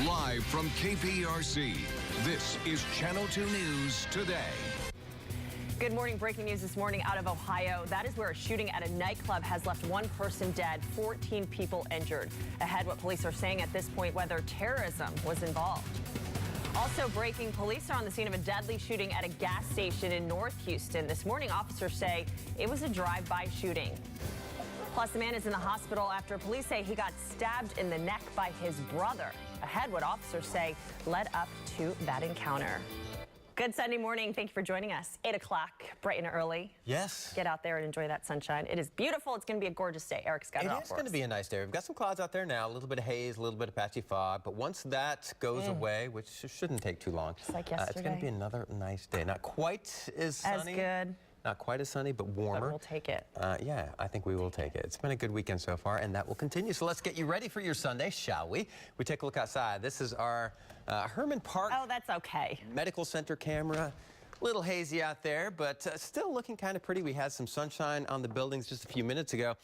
Live from KPRC, this is Channel 2 News Today. Good morning. Breaking news this morning out of Ohio. That is where a shooting at a nightclub has left one person dead, 14 people injured. Ahead, what police are saying at this point, whether terrorism was involved. Also breaking, police are on the scene of a deadly shooting at a gas station in North Houston. This morning, officers say it was a drive-by shooting. Plus, the man is in the hospital after police say he got stabbed in the neck by his brother. Ahead, what officers say led up to that encounter. Good Sunday morning. Thank you for joining us. 8 o'clock, bright and early. Yes. Get out there and enjoy that sunshine. It is beautiful. It's going to be a gorgeous day. Eric's got it all for us. It is going to be a nice day. We've got some clouds out there now, a little bit of haze, a little bit of patchy fog. But once that goes away, which shouldn't take too long, just like yesterday, it's going to be another nice day. Not quite as sunny. As good. Not quite as sunny, but warmer. But we'll take it. Yeah, I think we will take it. It's been a good weekend so far, and that will continue. So let's get you ready for your Sunday, shall we? We take a look outside. This is our Herman Park that's okay. Medical Center camera. A little hazy out there, but still looking kind of pretty. We had some sunshine on the buildings just a few minutes ago.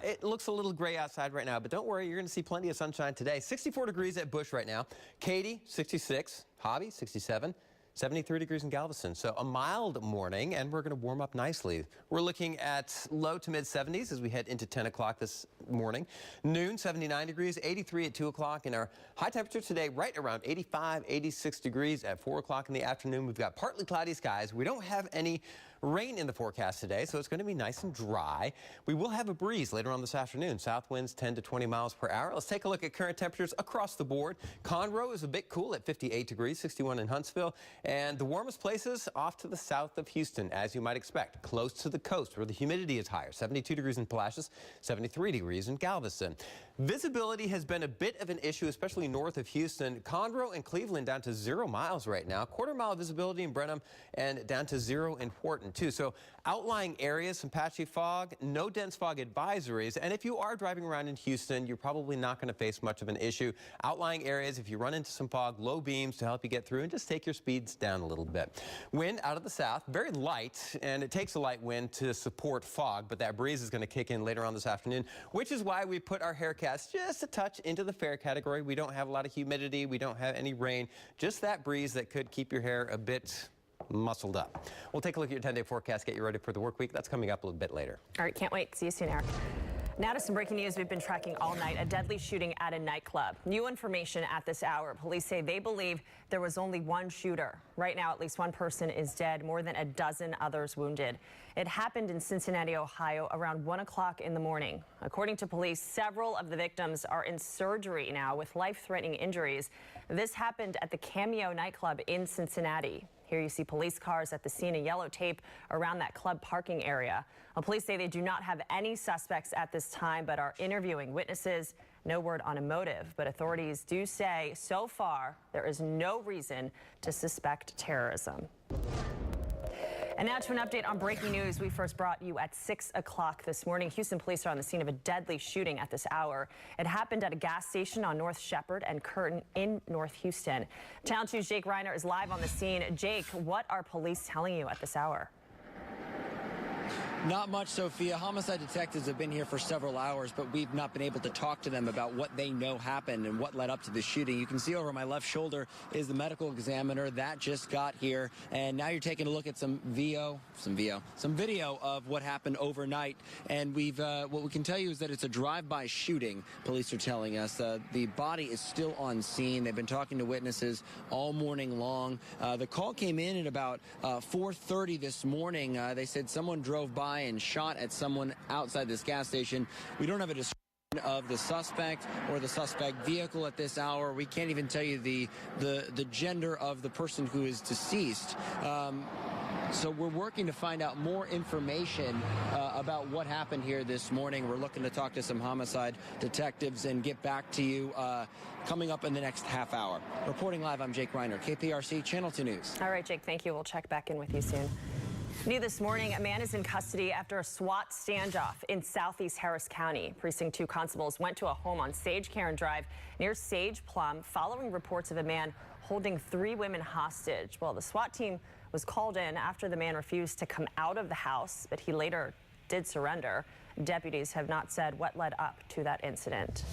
It looks a little gray outside right now, but don't worry, you're going to see plenty of sunshine today. 64 degrees at Bush right now. Katy, 66. Hobby, 67. 73 degrees in Galveston. So a mild morning, and we're going to warm up nicely. We're looking at low to mid 70s as we head into 10 o'clock this morning. Noon, 79 degrees, 83 at 2 o'clock. And our high temperature today right around 85, 86 degrees at 4 o'clock in the afternoon. We've got partly cloudy skies. We don't have any rain in the forecast today, so it's going to be nice and dry. We will have a breeze later on this afternoon. South winds 10 to 20 miles per hour. Let's take a look at current temperatures across the board. Conroe is a bit cool at 58 degrees, 61 in Huntsville. And the warmest places off to the south of Houston, as you might expect, close to the coast where the humidity is higher. 72 degrees in Palacios, 73 degrees in Galveston. Visibility has been a bit of an issue, especially north of Houston. Conroe and Cleveland down to 0 miles right now. Quarter-mile visibility in Brenham and down to 0 in Wharton, too. So outlying areas, some patchy fog, no dense fog advisories. And if you are driving around in Houston, you're probably not going to face much of an issue. Outlying areas, if you run into some fog, low beams to help you get through, and just take your speeds down a little bit. Wind out of the south, very light, and it takes a light wind to support fog, but that breeze is going to kick in later on this afternoon, which is why we put our Haircast just a touch into the fair category. We don't have a lot of humidity. We don't have any rain, just that breeze that could keep your hair a bit muscled up. We'll take a look at your 10-day forecast, get you ready for the work week. That's coming up a little bit later. All right, can't wait. See you soon, Eric. Now to some breaking news we've been tracking all night, a deadly shooting at a nightclub. New information at this hour. Police say they believe there was only one shooter. Right now, at least one person is dead, more than a dozen others wounded. It happened in Cincinnati, Ohio, around 1 o'clock in the morning. According to police, several of the victims are in surgery now with life-threatening injuries. This happened at the Cameo nightclub in Cincinnati. Here you see police cars at the scene and yellow tape around that club parking area. Police say they do not have any suspects at this time, but are interviewing witnesses. No word on a motive, but authorities do say so far there is no reason to suspect terrorism. And now to an update on breaking news we first brought you at 6 o'clock this morning. Houston police are on the scene of a deadly shooting at this hour. It happened at a gas station on North Shepherd and Curtin in North Houston. Channel 2's Jake Reiner is live on the scene. Jake, what are police telling you at this hour? Not much, Sophia. Homicide detectives have been here for several hours, but we've not been able to talk to them about what they know happened and what led up to the shooting. You can see over my left shoulder is the medical examiner that just got here, and now you're taking a look at some video of what happened overnight. And what we can tell you is that it's a drive-by shooting. Police are telling us the body is still on scene. They've been talking to witnesses all morning long. The call came in at about 4:30 this morning. They said someone drove by and shot at someone outside this gas station. We don't have a description of the suspect or the suspect vehicle at this hour. We can't even tell you the gender of the person who is deceased. So we're working to find out more information about what happened here this morning. We're looking to talk to some homicide detectives and get back to you coming up in the next half hour. Reporting live, I'm Jake Reiner, KPRC Channel 2 News. All right, Jake, thank you. We'll check back in with you soon. New this morning, a man is in custody after a SWAT standoff in southeast Harris County. Precinct 2 constables went to a home on Sage Cairn Drive near Sage Plum following reports of a man holding 3 women hostage. Well, the SWAT team was called in after the man refused to come out of the house, but he later did surrender. Deputies have not said what led up to that incident.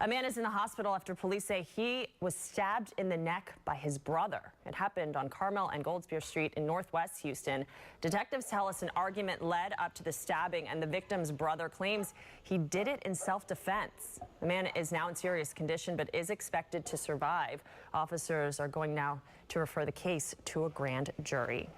A man is in the hospital after police say he was stabbed in the neck by his brother. It happened on Carmel and Goldspear Street in Northwest Houston. Detectives tell us an argument led up to the stabbing, and the victim's brother claims he did it in self-defense. The man is now in serious condition but is expected to survive. Officers are going now to refer the case to a grand jury.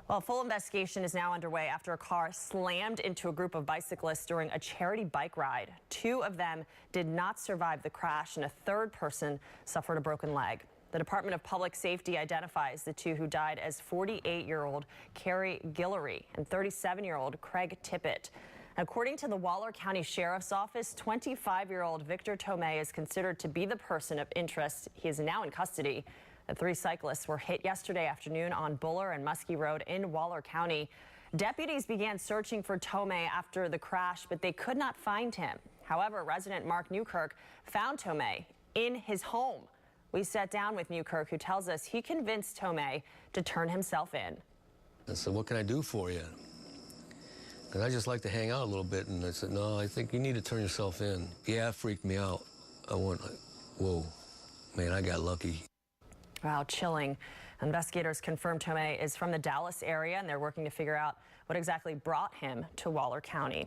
Well, a full investigation is now underway after a car slammed into a group of bicyclists during a charity bike ride. 2 of them did not survive the crash, and a third person suffered a broken leg. The Department of Public Safety identifies the 2 who died as 48-year-old Carrie Guillory and 37-year-old Craig Tippett. According to the Waller County Sheriff's Office, 25-year-old Victor Tomei is considered to be the person of interest. He is now in custody. The 3 cyclists were hit yesterday afternoon on Buller and Muskie Road in Waller County. Deputies began searching for Tomei after the crash, but they could not find him. However, resident Mark Newkirk found Tomei in his home. We sat down with Newkirk, who tells us he convinced Tomei to turn himself in. I said, "What can I do for you?" Because I just like to hang out a little bit. And I said, "No, I think you need to turn yourself in." Yeah, it freaked me out. I went like, whoa, man, I got lucky. Wow, chilling. Investigators confirmed Tomei is from the Dallas area, and they're working to figure out what exactly brought him to Waller County.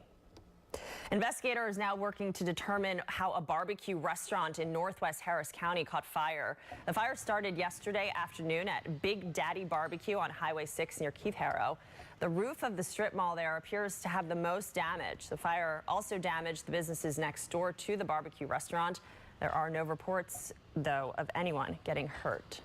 Investigators now working to determine how a barbecue restaurant in Northwest Harris County caught fire. The fire started yesterday afternoon at Big Daddy Barbecue on Highway 6 near Keith Harrow. The roof of the strip mall there appears to have the most damage. The fire also damaged the businesses next door to the barbecue restaurant. There are no reports, though, of anyone getting hurt.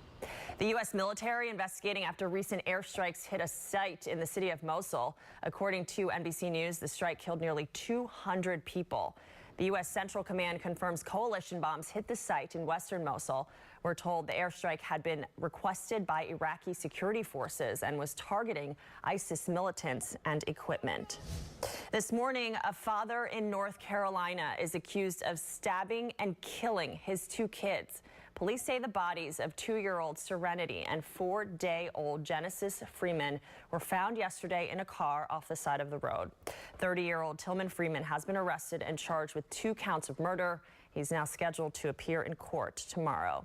The U.S. military investigating after recent airstrikes hit a site in the city of Mosul. According to NBC News, the strike killed nearly 200 people. The U.S. Central Command confirms coalition bombs hit the site in western Mosul. We're told the airstrike had been requested by Iraqi security forces and was targeting ISIS militants and equipment. This morning, a father in North Carolina is accused of stabbing and killing his 2 kids. Police say the bodies of 2-year-old Serenity and 4-day-old Genesis Freeman were found yesterday in a car off the side of the road. 30-year-old Tillman Freeman has been arrested and charged with 2 counts of murder. He's now scheduled to appear in court tomorrow.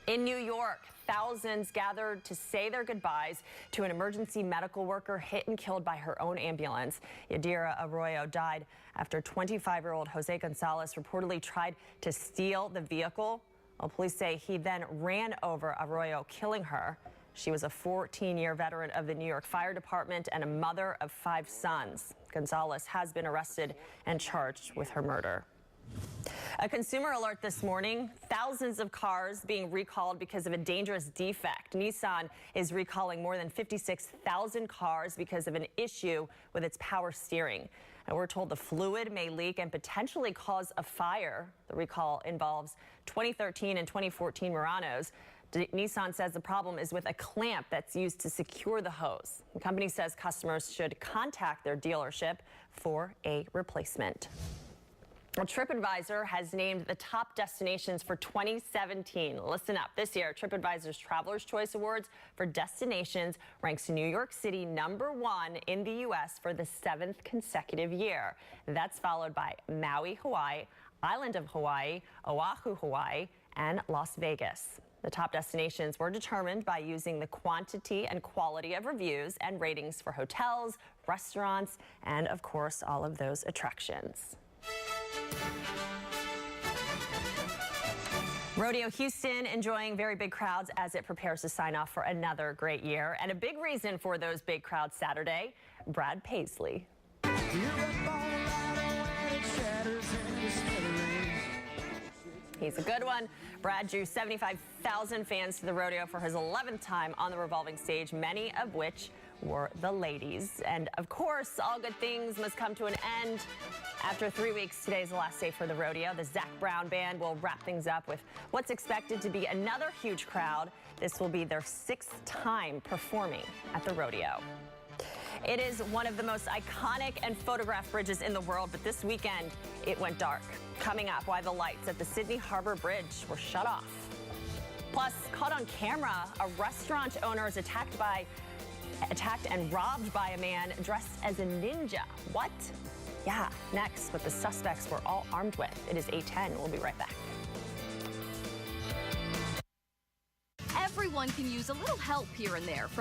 In New York, thousands gathered to say their goodbyes to an emergency medical worker hit and killed by her own ambulance. Yadira Arroyo died after 25-year-old Jose Gonzalez reportedly tried to steal the vehicle. Well, police say he then ran over Arroyo, killing her. She was a 14-year veteran of the New York Fire Department and a mother of 5 sons. Gonzalez has been arrested and charged with her murder. A consumer alert this morning, thousands of cars being recalled because of a dangerous defect. Nissan is recalling more than 56,000 cars because of an issue with its power steering. And we're told the fluid may leak and potentially cause a fire. The recall involves 2013 and 2014 Muranos. Nissan says the problem is with a clamp that's used to secure the hose. The company says customers should contact their dealership for a replacement. Well, TripAdvisor has named the top destinations for 2017. Listen up. This year, TripAdvisor's Traveler's Choice Awards for destinations ranks New York City #1 in the U.S. for the 7th consecutive year. That's followed by Maui, Hawaii, Island of Hawaii, Oahu, Hawaii, and Las Vegas. The top destinations were determined by using the quantity and quality of reviews and ratings for hotels, restaurants, and, of course, all of those attractions. Rodeo Houston enjoying very big crowds as it prepares to sign off for another great year. And a big reason for those big crowds Saturday, Brad Paisley. He's a good one. Brad drew 75,000 fans to the rodeo for his 11th time on the revolving stage, many of which were the ladies. And of course, all good things must come to an end. After 3 weeks, today's the last day for the rodeo. The Zac Brown Band will wrap things up with what's expected to be another huge crowd. This will be their 6th time performing at the rodeo. It is one of the most iconic and photographed bridges in the world, but this weekend it went dark. Coming up, why the lights at the Sydney Harbor Bridge were shut off. Plus, caught on camera, a restaurant owner is attacked and robbed by a man dressed as a ninja. What? Yeah, next, what the suspects were all armed with. It is 8:10. We'll be right back. Everyone can use a little help here and there, from